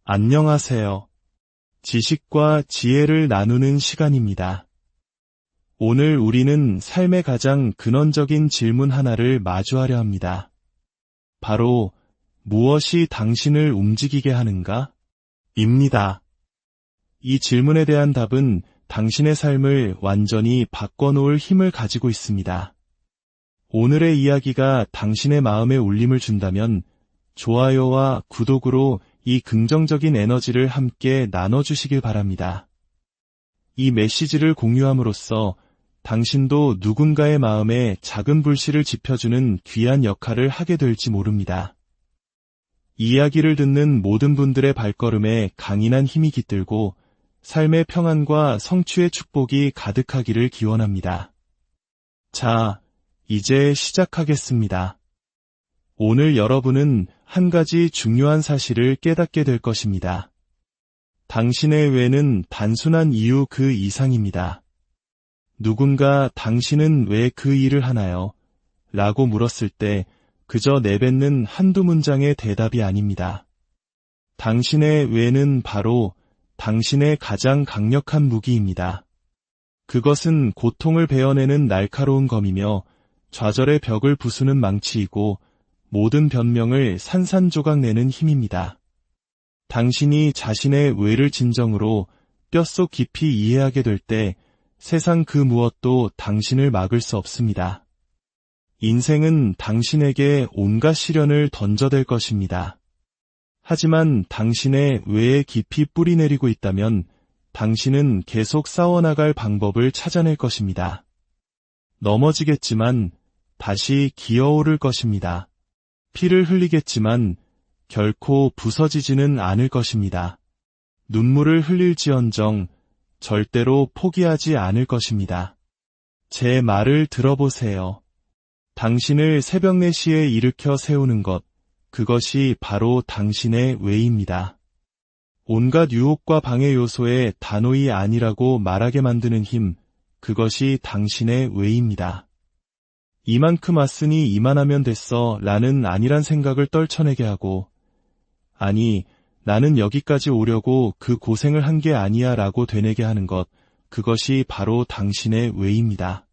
안녕하세요. 지식과 지혜를 나누는 시간입니다. 오늘 우리는 삶의 가장 근원적인 질문 하나를 마주하려 합니다. 바로 무엇이 당신을 움직이게 하는가? 입니다. 이 질문에 대한 답은 당신의 삶을 완전히 바꿔놓을 힘을 가지고 있습니다. 오늘의 이야기가 당신의 마음에 울림을 준다면 좋아요와 구독으로 이 긍정적인 에너지를 함께 나눠주시길 바랍니다. 이 메시지를 공유함으로써 당신도 누군가의 마음에 작은 불씨를 지펴주는 귀한 역할을 하게 될지 모릅니다. 이야기를 듣는 모든 분들의 발걸음에 강인한 힘이 깃들고 삶의 평안과 성취의 축복이 가득하기를 기원합니다. 자, 이제 시작하겠습니다. 오늘 여러분은 한 가지 중요한 사실을 깨닫게 될 것입니다. 당신의 왜는 단순한 이유 그 이상입니다. 누군가 당신은 왜 그 일을 하나요? 라고 물었을 때 그저 내뱉는 한두 문장의 대답이 아닙니다. 당신의 왜는 바로 당신의 가장 강력한 무기입니다. 그것은 고통을 베어내는 날카로운 검이며 좌절의 벽을 부수는 망치이고 모든 변명을 산산조각 내는 힘입니다. 당신이 자신의 왜를 진정으로 뼛속 깊이 이해하게 될 때 세상 그 무엇도 당신을 막을 수 없습니다. 인생은 당신에게 온갖 시련을 던져댈 것입니다. 하지만 당신의 왜에 깊이 뿌리내리고 있다면 당신은 계속 싸워나갈 방법을 찾아낼 것입니다. 넘어지겠지만 다시 기어오를 것입니다. 피를 흘리겠지만 결코 부서지지는 않을 것입니다. 눈물을 흘릴지언정 절대로 포기하지 않을 것입니다. 제 말을 들어보세요. 당신을 새벽 4시에 일으켜 세우는 것, 그것이 바로 당신의 왜입니다. 온갖 유혹과 방해 요소에 단호히 아니라고 말하게 만드는 힘, 그것이 당신의 왜입니다. 이만큼 왔으니 이만하면 됐어 라는 아니란 생각을 떨쳐내게 하고, 아니, 나는 여기까지 오려고 그 고생을 한 게 아니야 라고 되뇌게 하는 것, 그것이 바로 당신의 왜입니다.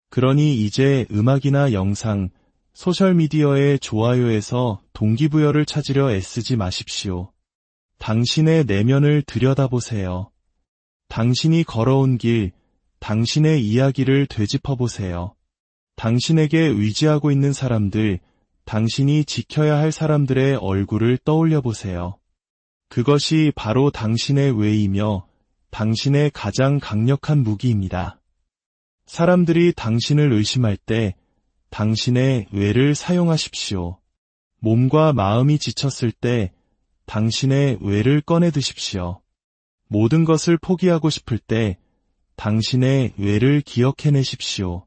그러니 이제 음악이나 영상, 소셜미디어의 좋아요에서 동기부여를 찾으려 애쓰지 마십시오. 당신의 내면을 들여다보세요. 당신이 걸어온 길, 당신의 이야기를 되짚어보세요. 당신에게 의지하고 있는 사람들, 당신이 지켜야 할 사람들의 얼굴을 떠올려 보세요. 그것이 바로 당신의 왜이며 당신의 가장 강력한 무기입니다. 사람들이 당신을 의심할 때 당신의 왜를 사용하십시오. 몸과 마음이 지쳤을 때 당신의 왜를 꺼내 드십시오. 모든 것을 포기하고 싶을 때 당신의 왜를 기억해내십시오.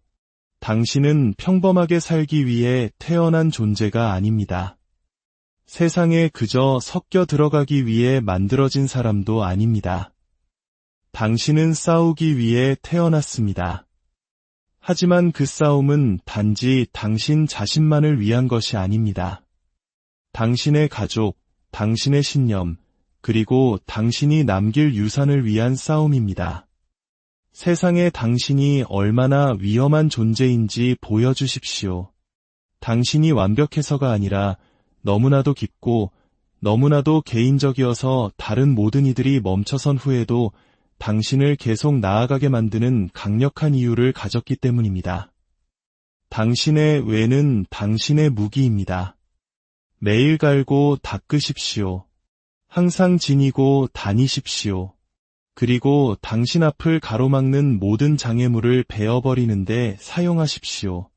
당신은 평범하게 살기 위해 태어난 존재가 아닙니다. 세상에 그저 섞여 들어가기 위해 만들어진 사람도 아닙니다. 당신은 싸우기 위해 태어났습니다. 하지만 그 싸움은 단지 당신 자신만을 위한 것이 아닙니다. 당신의 가족, 당신의 신념, 그리고 당신이 남길 유산을 위한 싸움입니다. 세상에 당신이 얼마나 위험한 존재인지 보여주십시오. 당신이 완벽해서가 아니라 너무나도 깊고 너무나도 개인적이어서 다른 모든 이들이 멈춰선 후에도 당신을 계속 나아가게 만드는 강력한 이유를 가졌기 때문입니다. 당신의 왜는 당신의 무기입니다. 매일 갈고 닦으십시오. 항상 지니고 다니십시오. 그리고 당신 앞을 가로막는 모든 장애물을 베어버리는데 사용하십시오.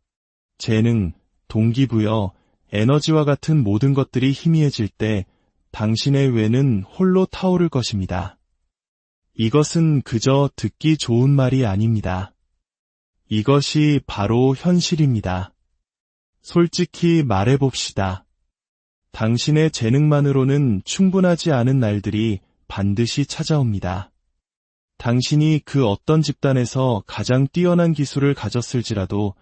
재능, 동기부여, 에너지와 같은 모든 것들이 희미해질 때 당신의 왜는 홀로 타오를 것입니다. 이것은 그저 듣기 좋은 말이 아닙니다. 이것이 바로 현실입니다. 솔직히 말해봅시다. 당신의 재능만으로는 충분하지 않은 날들이 반드시 찾아옵니다. 당신이 그 어떤 집단에서 가장 뛰어난 기술을 가졌을지라도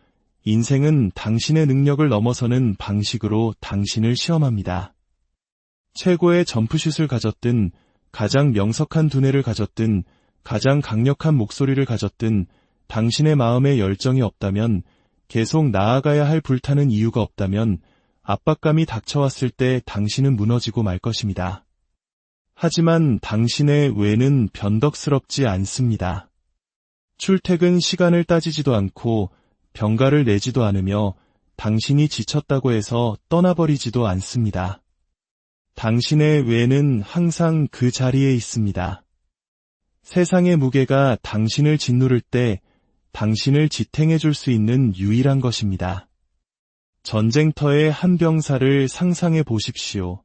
인생은 당신의 능력을 넘어서는 방식으로 당신을 시험합니다. 최고의 점프슛을 가졌든, 가장 명석한 두뇌를 가졌든, 가장 강력한 목소리를 가졌든, 당신의 마음에 열정이 없다면, 계속 나아가야 할 불타는 이유가 없다면, 압박감이 닥쳐왔을 때 당신은 무너지고 말 것입니다. 하지만 당신의 외는 변덕스럽지 않습니다. 출퇴근 시간을 따지지도 않고 병가를 내지도 않으며 당신이 지쳤다고 해서 떠나버리지도 않습니다. 당신의 외는 항상 그 자리에 있습니다. 세상의 무게가 당신을 짓누를 때 당신을 지탱해 줄 수 있는 유일한 것입니다. 전쟁터의 한 병사를 상상해 보십시오.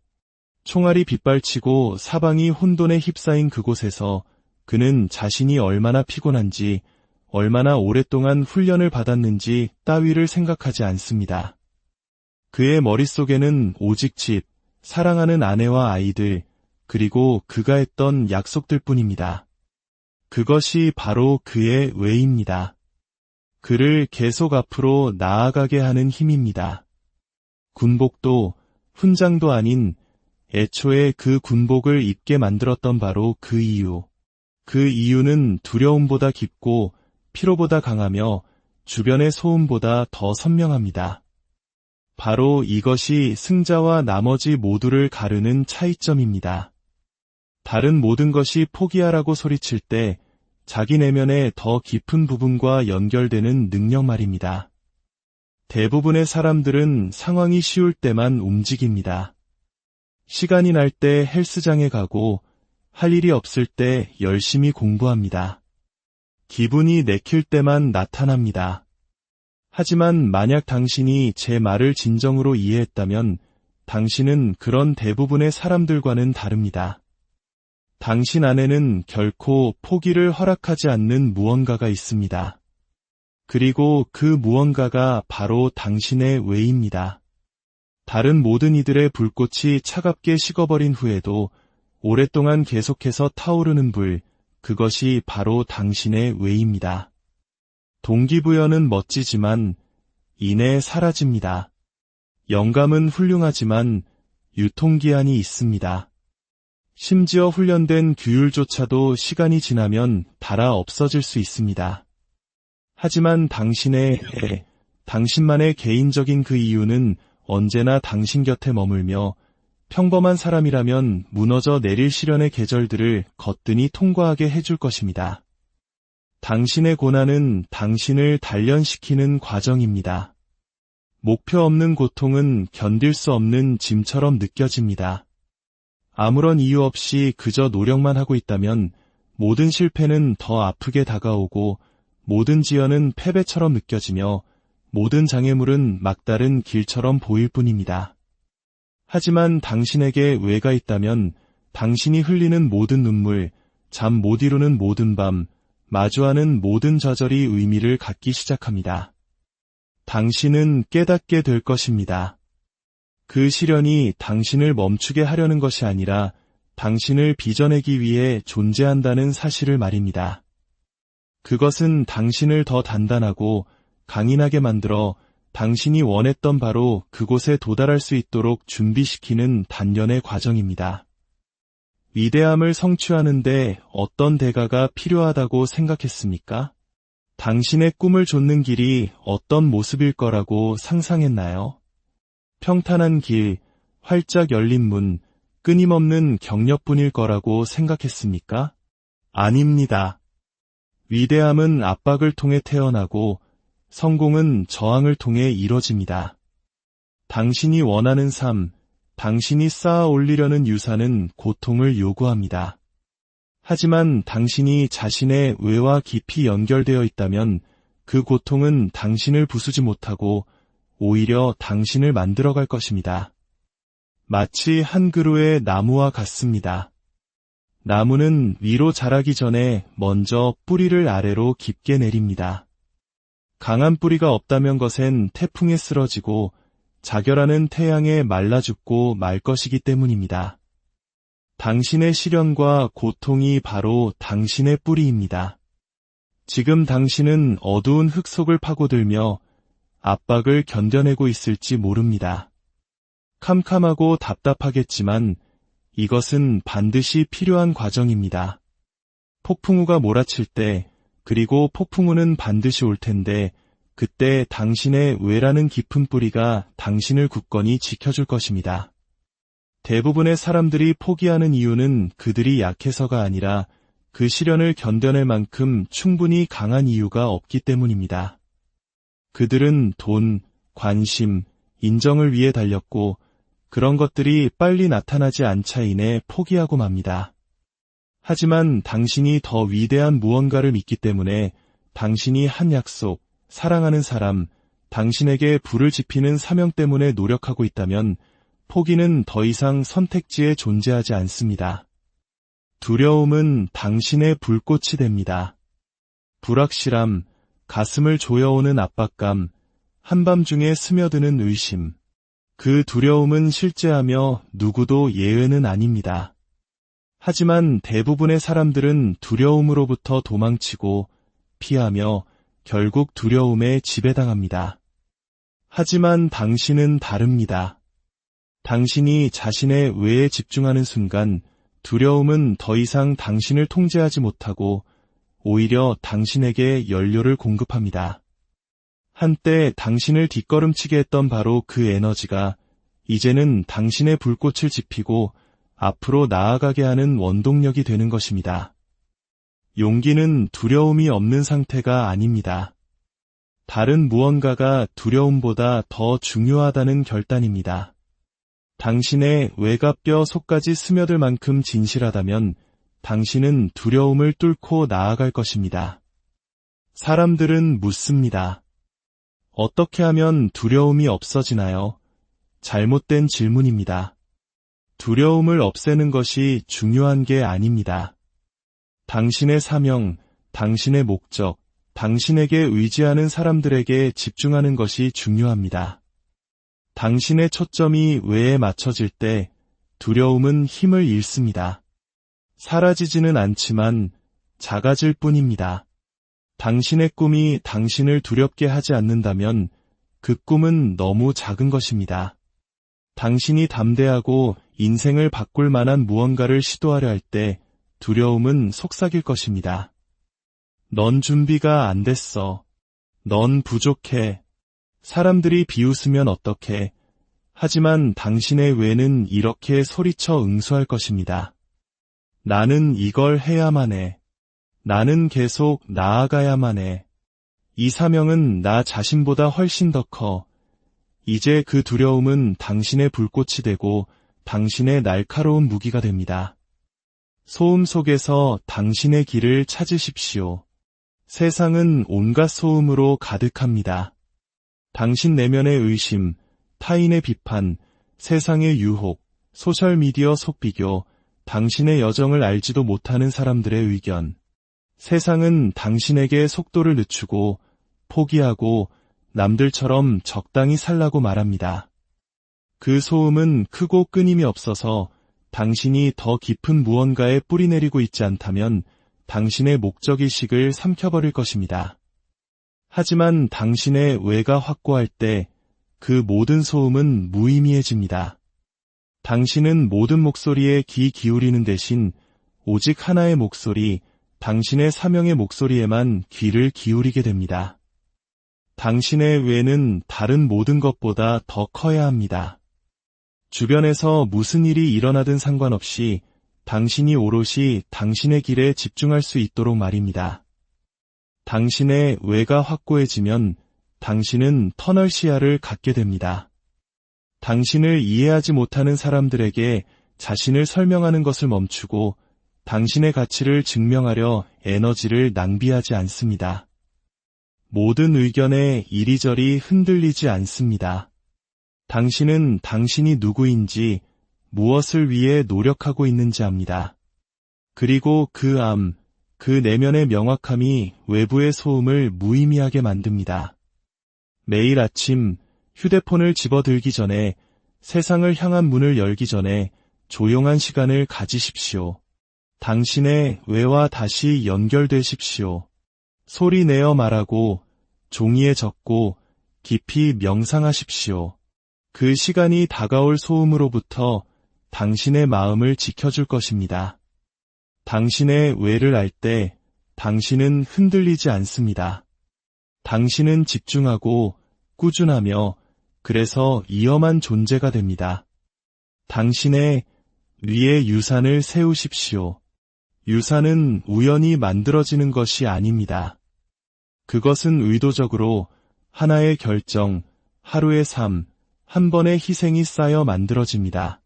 총알이 빗발치고 사방이 혼돈에 휩싸인 그곳에서 그는 자신이 얼마나 피곤한지, 얼마나 오랫동안 훈련을 받았는지 따위를 생각하지 않습니다. 그의 머릿속에는 오직 집, 사랑하는 아내와 아이들, 그리고 그가 했던 약속들 뿐입니다. 그것이 바로 그의 외입니다. 그를 계속 앞으로 나아가게 하는 힘입니다. 군복도, 훈장도 아닌 애초에 그 군복을 입게 만들었던 바로 그 이유. 그 이유는 두려움보다 깊고 피로보다 강하며 주변의 소음보다 더 선명합니다. 바로 이것이 승자와 나머지 모두를 가르는 차이점입니다. 다른 모든 것이 포기하라고 소리칠 때 자기 내면의 더 깊은 부분과 연결되는 능력 말입니다. 대부분의 사람들은 상황이 쉬울 때만 움직입니다. 시간이 날 때 헬스장에 가고 할 일이 없을 때 열심히 공부합니다. 기분이 내킬 때만 나타납니다. 하지만 만약 당신이 제 말을 진정으로 이해했다면 당신은 그런 대부분의 사람들과는 다릅니다. 당신 안에는 결코 포기를 허락하지 않는 무언가가 있습니다. 그리고 그 무언가가 바로 당신의 외입니다. 다른 모든 이들의 불꽃이 차갑게 식어버린 후에도 오랫동안 계속해서 타오르는 불, 그것이 바로 당신의 외입니다. 동기부여는 멋지지만 이내 사라집니다. 영감은 훌륭하지만 유통기한이 있습니다. 심지어 훈련된 규율조차도 시간이 지나면 닳아 없어질 수 있습니다. 하지만 당신만의 개인적인 그 이유는 언제나 당신 곁에 머물며 평범한 사람이라면 무너져 내릴 시련의 계절들을 거뜬히 통과하게 해줄 것입니다. 당신의 고난은 당신을 단련시키는 과정입니다. 목표 없는 고통은 견딜 수 없는 짐처럼 느껴집니다. 아무런 이유 없이 그저 노력만 하고 있다면 모든 실패는 더 아프게 다가오고 모든 지연은 패배처럼 느껴지며 모든 장애물은 막다른 길처럼 보일 뿐입니다. 하지만 당신에게 외가 있다면 당신이 흘리는 모든 눈물, 잠 못 이루는 모든 밤, 마주하는 모든 좌절이 의미를 갖기 시작합니다. 당신은 깨닫게 될 것입니다. 그 시련이 당신을 멈추게 하려는 것이 아니라 당신을 빚어내기 위해 존재한다는 사실을 말입니다. 그것은 당신을 더 단단하고 강인하게 만들어 당신이 원했던 바로 그곳에 도달할 수 있도록 준비시키는 단련의 과정입니다. 위대함을 성취하는데 어떤 대가가 필요하다고 생각했습니까? 당신의 꿈을 좇는 길이 어떤 모습일 거라고 상상했나요? 평탄한 길, 활짝 열린 문, 끊임없는 경력뿐일 거라고 생각했습니까? 아닙니다. 위대함은 압박을 통해 태어나고 성공은 저항을 통해 이뤄집니다. 당신이 원하는 삶, 당신이 쌓아 올리려는 유산은 고통을 요구합니다. 하지만 당신이 자신의 외와 깊이 연결되어 있다면 그 고통은 당신을 부수지 못하고 오히려 당신을 만들어갈 것입니다. 마치 한 그루의 나무와 같습니다. 나무는 위로 자라기 전에 먼저 뿌리를 아래로 깊게 내립니다. 강한 뿌리가 없다면 것엔 태풍에 쓰러지고 자결하는 태양에 말라 죽고 말 것이기 때문입니다. 당신의 시련과 고통이 바로 당신의 뿌리입니다. 지금 당신은 어두운 흙 속을 파고들며 압박을 견뎌내고 있을지 모릅니다. 캄캄하고 답답하겠지만 이것은 반드시 필요한 과정입니다. 폭풍우가 몰아칠 때, 그리고 폭풍우는 반드시 올 텐데, 그때 당신의 외라는 깊은 뿌리가 당신을 굳건히 지켜줄 것입니다. 대부분의 사람들이 포기하는 이유는 그들이 약해서가 아니라 그 시련을 견뎌낼 만큼 충분히 강한 이유가 없기 때문입니다. 그들은 돈, 관심, 인정을 위해 달렸고 그런 것들이 빨리 나타나지 않자인에 포기하고 맙니다. 하지만 당신이 더 위대한 무언가를 믿기 때문에 당신이 한 약속, 사랑하는 사람, 당신에게 불을 지피는 사명 때문에 노력하고 있다면 포기는 더 이상 선택지에 존재하지 않습니다. 두려움은 당신의 불꽃이 됩니다. 불확실함, 가슴을 조여오는 압박감, 한밤중에 스며드는 의심. 그 두려움은 실제하며 누구도 예외는 아닙니다. 하지만 대부분의 사람들은 두려움으로부터 도망치고 피하며 결국 두려움에 지배당합니다. 하지만 당신은 다릅니다. 당신이 자신의 외에 집중하는 순간 두려움은 더 이상 당신을 통제하지 못하고 오히려 당신에게 연료를 공급합니다. 한때 당신을 뒷걸음치게 했던 바로 그 에너지가 이제는 당신의 불꽃을 지피고 앞으로 나아가게 하는 원동력이 되는 것입니다. 용기는 두려움이 없는 상태가 아닙니다. 다른 무언가가 두려움보다 더 중요하다는 결단입니다. 당신의 외가뼈 속까지 스며들 만큼 진실하다면 당신은 두려움을 뚫고 나아갈 것입니다. 사람들은 묻습니다. 어떻게 하면 두려움이 없어지나요? 잘못된 질문입니다. 두려움을 없애는 것이 중요한 게 아닙니다. 당신의 사명, 당신의 목적, 당신에게 의지하는 사람들에게 집중하는 것이 중요합니다. 당신의 초점이 외에 맞춰질 때 두려움은 힘을 잃습니다. 사라지지는 않지만 작아질 뿐입니다. 당신의 꿈이 당신을 두렵게 하지 않는다면 그 꿈은 너무 작은 것입니다. 당신이 담대하고 인생을 바꿀 만한 무언가를 시도하려 할 때 두려움은 속삭일 것입니다. 넌 준비가 안 됐어. 넌 부족해. 사람들이 비웃으면 어떡해. 하지만 당신의 외는 이렇게 소리쳐 응수할 것입니다. 나는 이걸 해야만 해. 나는 계속 나아가야만 해. 이 사명은 나 자신보다 훨씬 더 커. 이제 그 두려움은 당신의 불꽃이 되고 당신의 날카로운 무기가 됩니다. 소음 속에서 당신의 길을 찾으십시오. 세상은 온갖 소음으로 가득합니다. 당신 내면의 의심, 타인의 비판, 세상의 유혹, 소셜미디어 속비교, 당신의 여정을 알지도 못하는 사람들의 의견. 세상은 당신에게 속도를 늦추고 포기하고 남들처럼 적당히 살라고 말합니다. 그 소음은 크고 끊임이 없어서 당신이 더 깊은 무언가에 뿌리내리고 있지 않다면 당신의 목적의식을 삼켜버릴 것입니다. 하지만 당신의 외가 확고할 때 그 모든 소음은 무의미해집니다. 당신은 모든 목소리에 귀 기울이는 대신 오직 하나의 목소리, 당신의 사명의 목소리에만 귀를 기울이게 됩니다. 당신의 외는 다른 모든 것보다 더 커야 합니다. 주변에서 무슨 일이 일어나든 상관없이 당신이 오롯이 당신의 길에 집중할 수 있도록 말입니다. 당신의 외가 확고해지면 당신은 터널 시야를 갖게 됩니다. 당신을 이해하지 못하는 사람들에게 자신을 설명하는 것을 멈추고 당신의 가치를 증명하려 에너지를 낭비하지 않습니다. 모든 의견에 이리저리 흔들리지 않습니다. 당신은 당신이 누구인지, 무엇을 위해 노력하고 있는지 압니다. 그리고 그 내면의 명확함이 외부의 소음을 무의미하게 만듭니다. 매일 아침 휴대폰을 집어들기 전에, 세상을 향한 문을 열기 전에 조용한 시간을 가지십시오. 당신의 외와 다시 연결되십시오. 소리 내어 말하고, 종이에 적고, 깊이 명상하십시오. 그 시간이 다가올 소음으로부터 당신의 마음을 지켜줄 것입니다. 당신의 왜를 알 때 당신은 흔들리지 않습니다. 당신은 집중하고 꾸준하며 그래서 위험한 존재가 됩니다. 당신의 위에 유산을 세우십시오. 유산은 우연히 만들어지는 것이 아닙니다. 그것은 의도적으로 하나의 결정, 하루의 삶, 한 번의 희생이 쌓여 만들어집니다.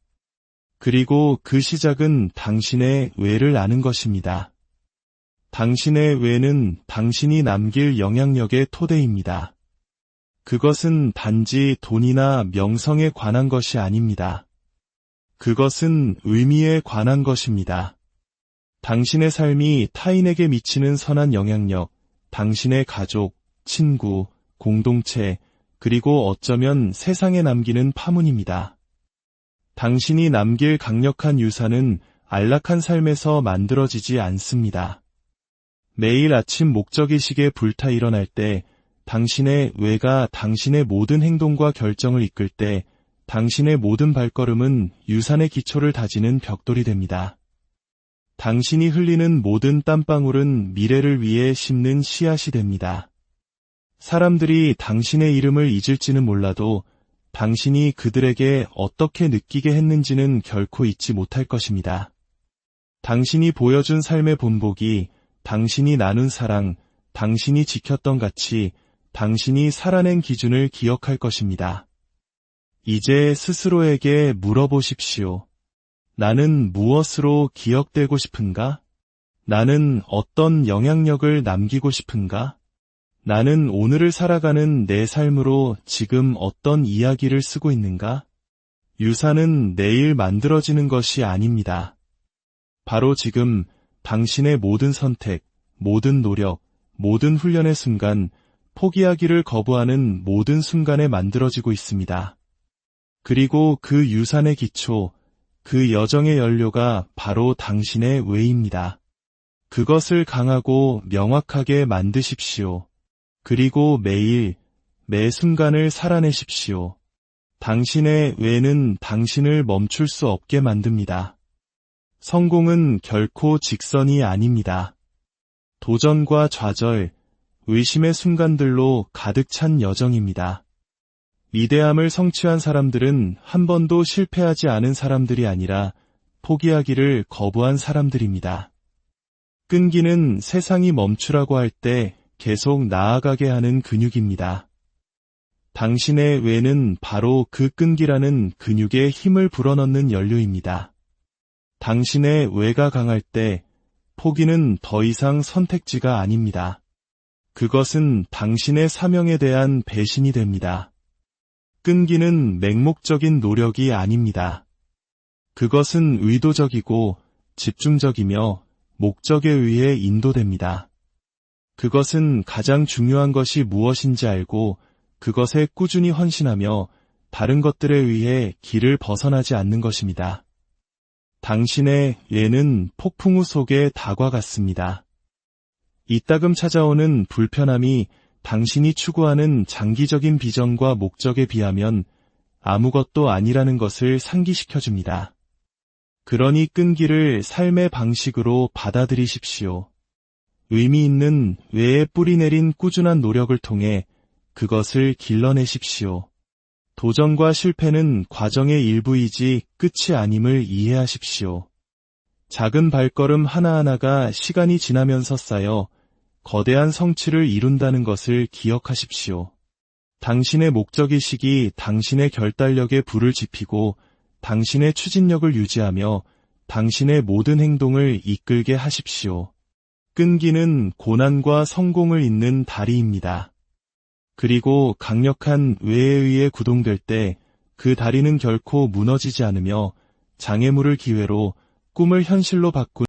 그리고 그 시작은 당신의 왜를 아는 것입니다. 당신의 왜는 당신이 남길 영향력의 토대입니다. 그것은 단지 돈이나 명성에 관한 것이 아닙니다. 그것은 의미에 관한 것입니다. 당신의 삶이 타인에게 미치는 선한 영향력, 당신의 가족, 친구, 공동체, 그리고 어쩌면 세상에 남기는 파문입니다. 당신이 남길 강력한 유산은 안락한 삶에서 만들어지지 않습니다. 매일 아침 목적의식에 불타 일어날 때, 당신의 왜가 당신의 모든 행동과 결정을 이끌 때, 당신의 모든 발걸음은 유산의 기초를 다지는 벽돌이 됩니다. 당신이 흘리는 모든 땀방울은 미래를 위해 심는 씨앗이 됩니다. 사람들이 당신의 이름을 잊을지는 몰라도 당신이 그들에게 어떻게 느끼게 했는지는 결코 잊지 못할 것입니다. 당신이 보여준 삶의 본보기, 당신이 나눈 사랑, 당신이 지켰던 가치, 당신이 살아낸 기준을 기억할 것입니다. 이제 스스로에게 물어보십시오. 나는 무엇으로 기억되고 싶은가? 나는 어떤 영향력을 남기고 싶은가? 나는 오늘을 살아가는 내 삶으로 지금 어떤 이야기를 쓰고 있는가? 유산은 내일 만들어지는 것이 아닙니다. 바로 지금 당신의 모든 선택, 모든 노력, 모든 훈련의 순간, 포기하기를 거부하는 모든 순간에 만들어지고 있습니다. 그리고 그 유산의 기초, 그 여정의 연료가 바로 당신의 왜입니다. 그것을 강하고 명확하게 만드십시오. 그리고 매일, 매 순간을 살아내십시오. 당신의 왜는 당신을 멈출 수 없게 만듭니다. 성공은 결코 직선이 아닙니다. 도전과 좌절, 의심의 순간들로 가득 찬 여정입니다. 위대함을 성취한 사람들은 한 번도 실패하지 않은 사람들이 아니라 포기하기를 거부한 사람들입니다. 끈기는 세상이 멈추라고 할 때 계속 나아가게 하는 근육입니다. 당신의 왜는 바로 그 끈기라는 근육에 힘을 불어넣는 연료입니다. 당신의 왜가 강할 때 포기는 더 이상 선택지가 아닙니다. 그것은 당신의 사명에 대한 배신이 됩니다. 끈기는 맹목적인 노력이 아닙니다. 그것은 의도적이고 집중적이며 목적에 의해 인도됩니다. 그것은 가장 중요한 것이 무엇인지 알고 그것에 꾸준히 헌신하며 다른 것들에 의해 길을 벗어나지 않는 것입니다. 당신의 왜는 폭풍우 속의 닭과 같습니다. 이따금 찾아오는 불편함이 당신이 추구하는 장기적인 비전과 목적에 비하면 아무것도 아니라는 것을 상기시켜줍니다. 그러니 끈기를 삶의 방식으로 받아들이십시오. 의미 있는 왜에 뿌리내린 꾸준한 노력을 통해 그것을 길러내십시오. 도전과 실패는 과정의 일부이지 끝이 아님을 이해하십시오. 작은 발걸음 하나하나가 시간이 지나면서 쌓여 거대한 성취를 이룬다는 것을 기억하십시오. 당신의 목적의식이 당신의 결단력에 불을 지피고 당신의 추진력을 유지하며 당신의 모든 행동을 이끌게 하십시오. 끈기는 고난과 성공을 잇는 다리입니다. 그리고 강력한 왜에 의해 구동될 때 그 다리는 결코 무너지지 않으며 장애물을 기회로 꿈을 현실로 바꾸는